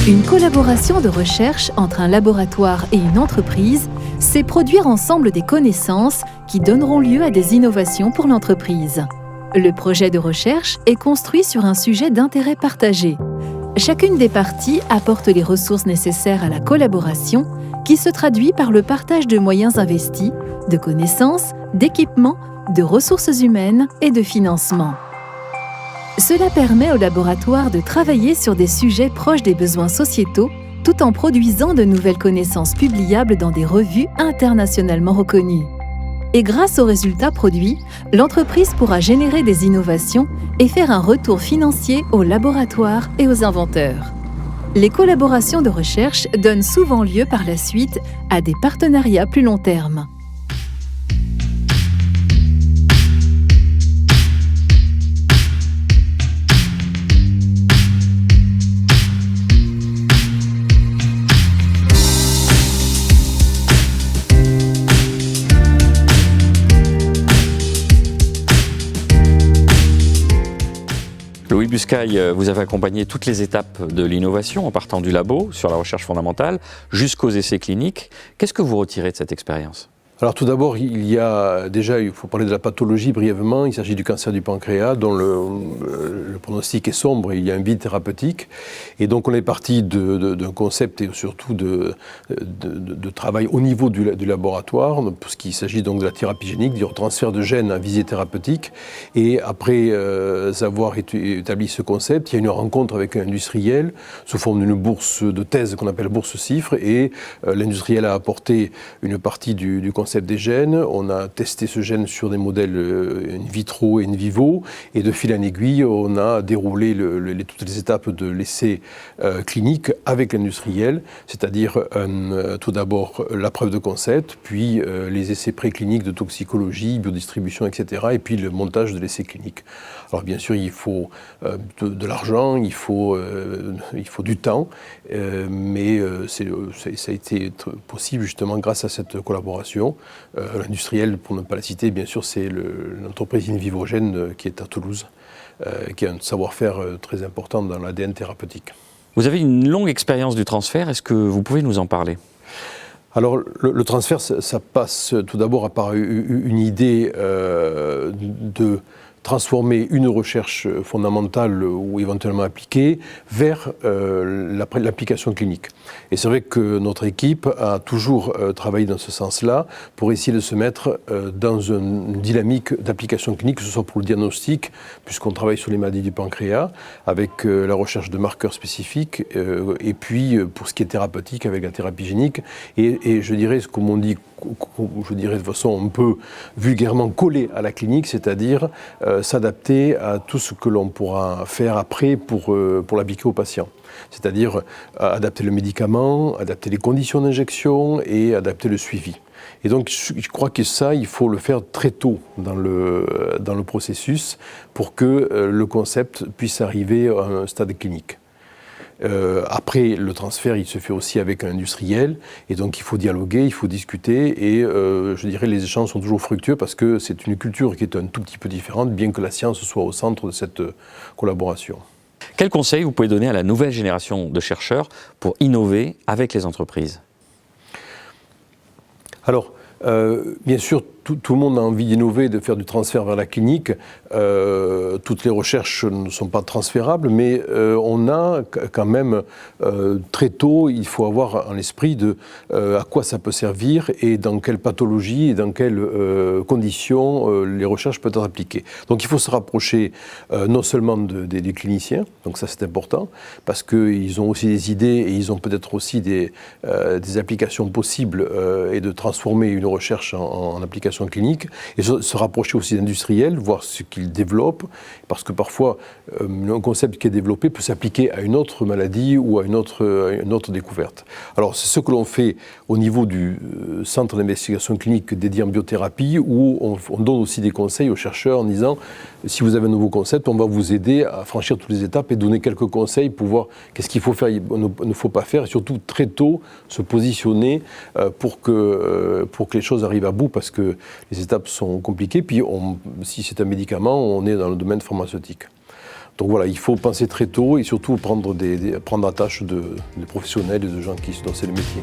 Une collaboration de recherche entre un laboratoire et une entreprise, c'est produire ensemble des connaissances qui donneront lieu à des innovations pour l'entreprise. Le projet de recherche est construit sur un sujet d'intérêt partagé. Chacune des parties apporte les ressources nécessaires à la collaboration qui se traduit par le partage de moyens investis, de connaissances, d'équipements, de ressources humaines et de financement. Cela permet au laboratoire de travailler sur des sujets proches des besoins sociétaux tout en produisant de nouvelles connaissances publiables dans des revues internationalement reconnues. Et grâce aux résultats produits, l'entreprise pourra générer des innovations et faire un retour financier aux laboratoires et aux inventeurs. Les collaborations de recherche donnent souvent lieu par la suite à des partenariats plus long terme. Louis Buscaille, vous avez accompagné toutes les étapes de l'innovation en partant du labo sur la recherche fondamentale jusqu'aux essais cliniques. Qu'est-ce que vous retirez de cette expérience ? Alors tout d'abord, il faut parler de la pathologie brièvement. Il s'agit du cancer du pancréas dont le pronostic est sombre et il y a un vide thérapeutique. Et donc on est parti d'un concept et surtout de travail au niveau du laboratoire, puisqu'il s'agit donc de la thérapie génique, du transfert de gènes à visée thérapeutique. Et après avoir établi ce concept, il y a une rencontre avec un industriel sous forme d'une bourse de thèse qu'on appelle bourse CIFRE. Et l'industriel a apporté une partie du concept des gènes. On a testé ce gène sur des modèles in vitro et in vivo, et de fil en aiguille, on a déroulé toutes les étapes de l'essai clinique avec l'industriel, c'est-à-dire tout d'abord la preuve de concept, puis les essais précliniques de toxicologie, biodistribution, etc., et puis le montage de l'essai clinique. Alors bien sûr, il faut de l'argent, il faut du temps, mais ça a été possible justement grâce à cette collaboration. L'industriel, pour ne pas la citer, bien sûr, c'est l'entreprise Invivogène qui est à Toulouse, qui a un savoir-faire très important dans l'ADN thérapeutique. Vous avez une longue expérience du transfert, est-ce que vous pouvez nous en parler ? Alors le transfert, ça passe tout d'abord par une idée de transformer une recherche fondamentale ou éventuellement appliquée vers l'application clinique. Et c'est vrai que notre équipe a toujours travaillé dans ce sens-là pour essayer de se mettre dans une dynamique d'application clinique, que ce soit pour le diagnostic, puisqu'on travaille sur les maladies du pancréas, avec la recherche de marqueurs spécifiques, et puis pour ce qui est thérapeutique, avec la thérapie génique, et je dirais, comme on dit, de façon un peu vulgairement collée à la clinique, c'est-à-dire s'adapter à tout ce que l'on pourra faire après pour l'appliquer au patient. C'est-à-dire adapter le médicament, adapter les conditions d'injection et adapter le suivi. Et donc je crois que ça, il faut le faire très tôt dans le processus pour que le concept puisse arriver à un stade clinique. Après, le transfert, il se fait aussi avec un industriel, et donc il faut dialoguer, il faut discuter, et je dirais les échanges sont toujours fructueux parce que c'est une culture qui est un tout petit peu différente, bien que la science soit au centre de cette collaboration. Quel conseil vous pouvez donner à la nouvelle génération de chercheurs pour innover avec les entreprises ? Alors, bien sûr, tout le monde a envie d'innover, de faire du transfert vers la clinique. Toutes les recherches ne sont pas transférables, mais on a quand même très tôt, il faut avoir en l'esprit à quoi ça peut servir et dans quelle pathologie et dans quelles conditions les recherches peuvent être appliquées. Donc il faut se rapprocher non seulement des cliniciens, donc ça c'est important, parce qu'ils ont aussi des idées et ils ont peut-être aussi des applications possibles et de transformer une recherche en application clinique, et se rapprocher aussi d'industriels, voir ce qu'ils développent, parce que parfois un concept qui est développé peut s'appliquer à une autre maladie ou à une autre découverte. Alors c'est ce que l'on fait au niveau du centre d'investigation clinique dédié en biothérapie, où on donne aussi des conseils aux chercheurs en disant si vous avez un nouveau concept, on va vous aider à franchir toutes les étapes et donner quelques conseils pour voir qu'est-ce qu'il faut faire, ne faut pas faire, et surtout très tôt se positionner pour que les choses arrivent à bout, parce que les étapes sont compliquées. Puis si c'est un médicament, on est dans le domaine pharmaceutique. Donc voilà, il faut penser très tôt et surtout prendre à tâche des professionnels et de gens dont c'est le métier.